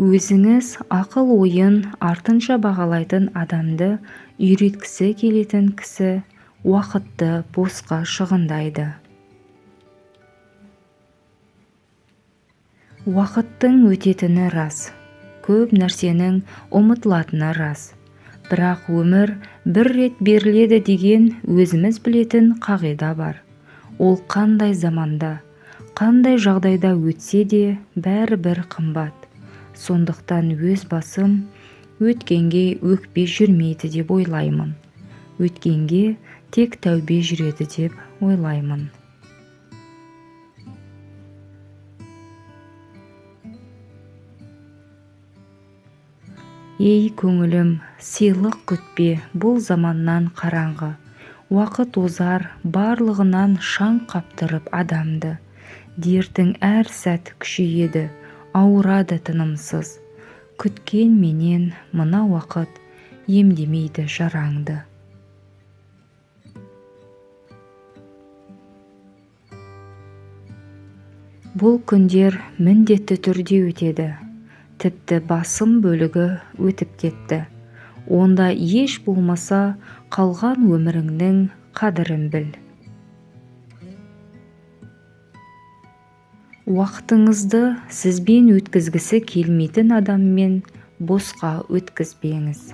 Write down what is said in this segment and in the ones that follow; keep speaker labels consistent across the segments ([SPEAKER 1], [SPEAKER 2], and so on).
[SPEAKER 1] Өзіңіз ақыл ойын артынша бағалайтын адамды үйреткісі келетін кісі уақытты босқа шығындайды. Уақыттың өтетіні рас, көп нәрсенің ұмытылатыны рас. Бірақ өмір бір рет беріледі деген өзіміз білетін қағида бар. Ол қандай заманда, қандай жағдайда өтсе де бәрібір қымбат. Сондықтан өз басым өткенге өкпе жүрмейді деп ойлаймын. Өткенге тек тәубе жүреді деп ойлаймын. Ей көңілім, сыйлық күтпе, бұл заманнан қараңғы. Уақыт озар, барлығынан шаң қаптырып адамды. Дертің әр сәт күшейеді, ауырады тынымсыз. Күткен менен мына уақыт емдемейді жараңды. Бұл күндер міндетті түрде өтеді. Тіпті басым бөлігі өтіп кетті. Онда еш болмаса қалған өміріңнің қадірін біл. Уақытыңызды сізбен өткізгісі келмейтін адаммен босқа өткізбеңіз.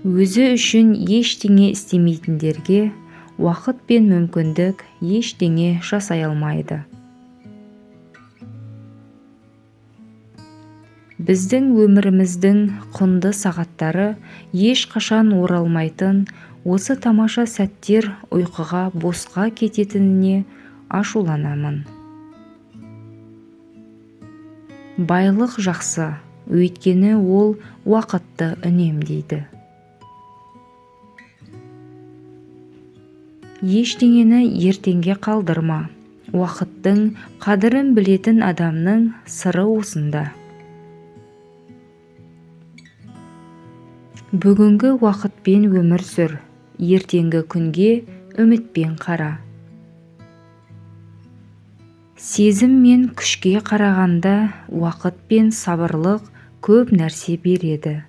[SPEAKER 1] Өзі үшін ештеңе істемейтіндерге уақыт пен мүмкіндік ештеңе жасай алмайды. Біздің өміріміздің құнды сағаттары ешқашан оралмайтын осы тамаша сәттер ұйқыға босқа кететініне ашуланамын. Байлық жақсы, өйткені ол уақытты үнемдейді. Ештеңені ертеңге қалдырма. Уақыттың қадірін білетін адамның сыры осында. Бүгінгі уақытпен өмір сүр, ертеңгі күнге үмітпен қара. Сезім мен күшке қарағанда уақыт пен сабырлық көп нәрсе береді.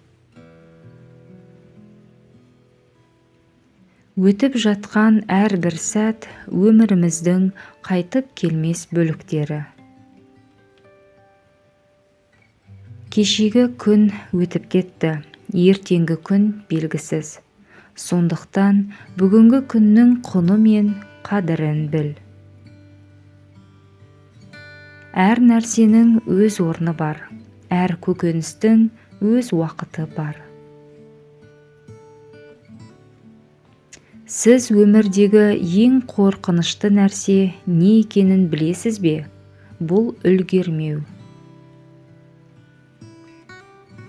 [SPEAKER 1] Өтіп жатқан әрбір сәт өміріміздің қайтып келмес бөліктері. Кешегі күн өтіп кетті, ертеңгі күн белгісіз. Сондықтан бүгінгі күннің құны мен қадірін біл. Әр нәрсенің өз орны бар, әр көкөністің өз уақыты бар. Сіз өмірдегі ең қорқынышты нәрсе не екенін білесіз бе? Бұл үлгермеу.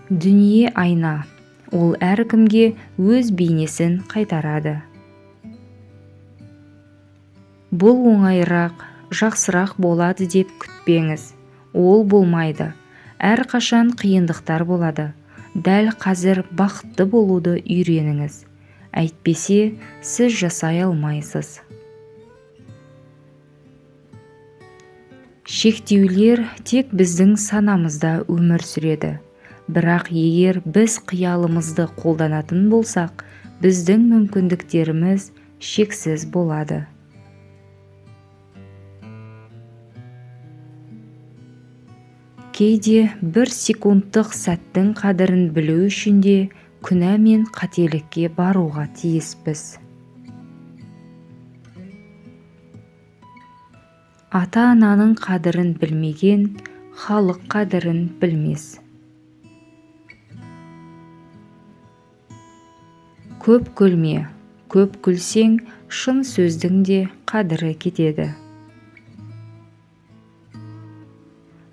[SPEAKER 1] Дүние айна, ол әркімге өз бейнесін қайтарады. Бұл оңайырақ, жақсырақ болады деп күтпеңіз. Ол болмайды. Әрқашан қиындықтар болады. Дәл қазір бақытты болуды үйреніңіз. Әйтпесе, сіз жасай алмайсыз. Шектеулер тек біздің санамызда өмір сүреді. Бірақ егер біз қиялымызды қолданатын болсақ, біздің мүмкіндіктеріміз шексіз болады. Кейде бір секундтық сәттің қадірін білу үшін де күнә мен қателікке баруға тиіспіз. Ата-ананың қадірін білмеген, халық қадірін білмес. Көп күлме, көп күлсең, шын сөздің де қадірі кетеді.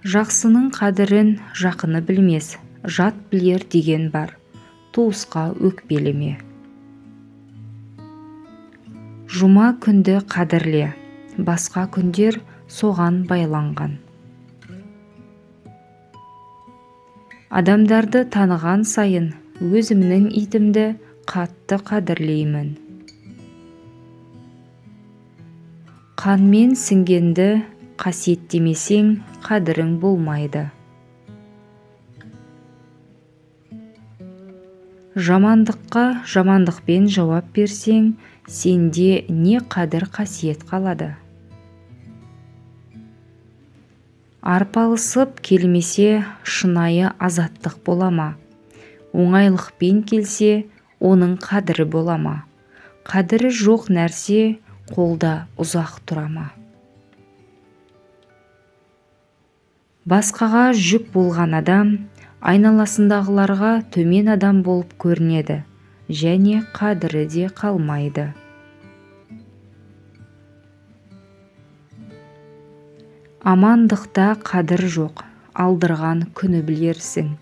[SPEAKER 1] Жақсының қадірін жақыны білмес, жат білер деген бар. Туысқа өкпелеме. Жұма күнді қадірле, басқа күндер соған байланған. Адамдарды таныған сайын өзімнің итімді қатты қадірлеймін. Қанмен сіңгенді қасиеттемесең қадірің болмайды. Жамандыққа жамандықпен жауап берсең, сенде не қадір қасиет қалады. Арпалысып келмесе, шынайы азаттық бола ма? Оңайлықпен келсе, оның қадірі бола ма? Қадірі жоқ нәрсе қолда ұзақ тұра ма? Басқаға жүк болған адам айналасындағыларға төмен адам болып көрінеді, және қадірі де қалмайды. Амандықта қадір жоқ, алдырған күні білерсің.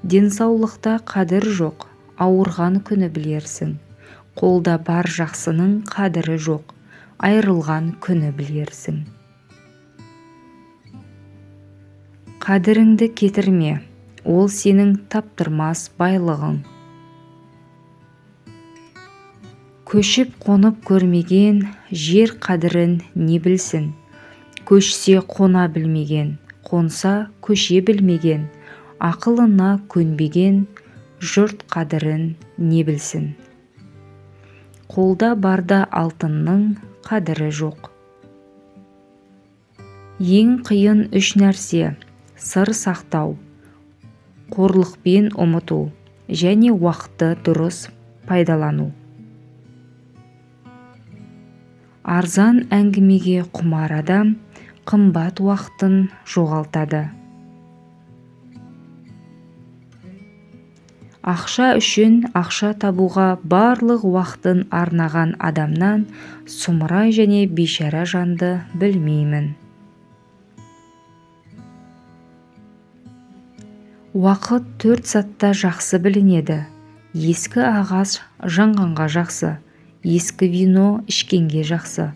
[SPEAKER 1] Денсаулықта қадір жоқ, ауырған күні білерсің. Қолда бар жақсының қадірі жоқ, айрылған күні білерсің. Қадіріңді кетірме, ол сенің таптырмас байлығың. Көшіп қонып көрмеген жер қадірін не білсін? Көшсе қона білмеген, қонса көше білмеген, ақылына көнбеген жұрт қадірін не білсін? Қолда барда алтынның қадірі жоқ. Ең қиын үш нәрсе: сыр сақтау, қорлықпен ұмыту және уақытты дұрыс пайдалану. Арзан әңгімеге құмар адам қымбат уақытын жоғалтады. Ақша үшін ақша табуға барлық уақытын арнаған адамнан сұмырай және бейшара жанды білмеймін. Уақыт 4 сатта жақсы білінеді. Ескі ағаш жанғанға жақсы, ескі вино ішкенге жақсы,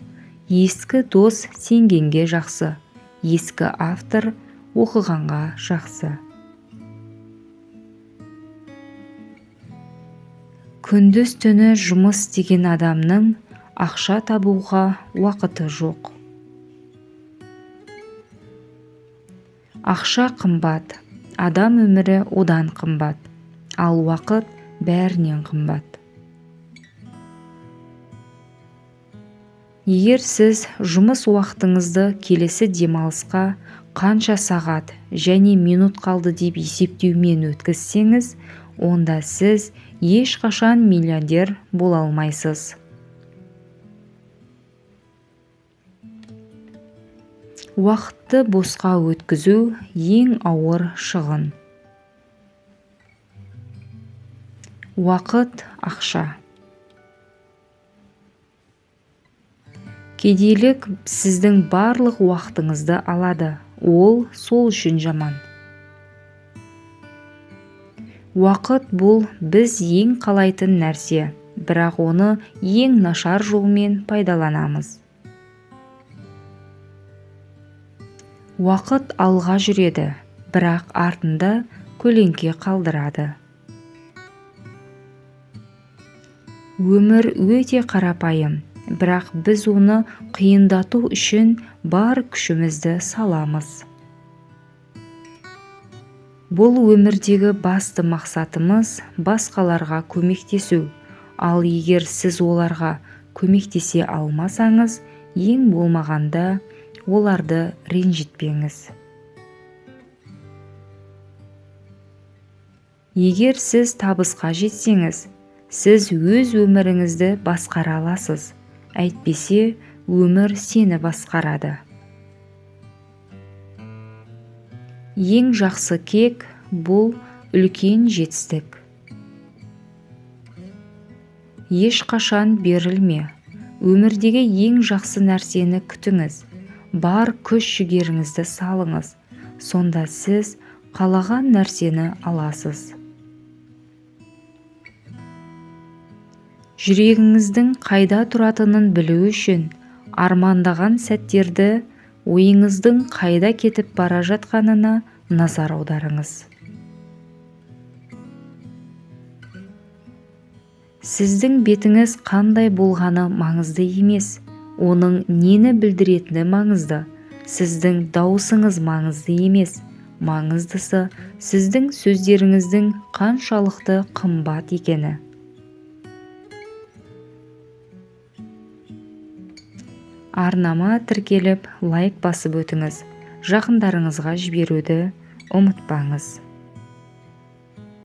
[SPEAKER 1] ескі дос сенгенге жақсы, ескі автор оқығанға жақсы. Күндіз түні жұмыс істеген адамның ақша табуға уақыты жоқ. Ақша қымбат, адам өмірі одан қымбат, ал уақыт бәрінен қымбат. Егер сіз жұмыс уақытыңызды келесі демалысқа қанша сағат және минут қалды деп есептеумен өткізсеңіз, онда сіз ешқашан миллионер бола алмайсыз. Уақытты босқа өткізу ең ауыр шығын. Уақыт ақша. Кедейлік сіздің барлық уақытыңызды алады, ол сол үшін жаман. Уақыт бұл біз ең қалайтын нәрсе, бірақ оны ең нашар жолмен пайдаланамыз. Уақыт алға жүреді, бірақ артында көлеңке қалдырады. Өмір өте қарапайым, бірақ біз оны қиындату үшін бар күшімізді саламыз. Бұл өмірдегі басты мақсатымыз басқаларға көмектесу, ал егер сіз оларға көмектесе алмасаңыз, ең болмағанда оларды ренжітпеңіз. Егер сіз табысқа жетсеңіз, сіз өз өміріңізді басқара аласыз. Әйтпесе, өмір сені басқарады. Ең жақсы кек бұл үлкен жетістік. Ешқашан берілме. Өмірдегі ең жақсы нәрсені күтіңіз. Бар күш-жігеріңізді салыңыз. Сонда сіз қалаған нәрсені аласыз. Жүрегіңіздің қайда тұратынын білу үшін армандаған сәттерді ойыңыздың қайда кетіп бара жатқанына назар аударыңыз. Сіздің бетіңіз қандай болғаны маңызды емес, оның нені білдіретіні маңызды. Сіздің дауысыңыз маңызды емес, маңыздысы сіздің сөздеріңіздің қаншалықты қымбат екені. Арнама тіркеліп, лайк басып өтіңіз. Жақындарыңызға жіберуді ұмытпаңыз.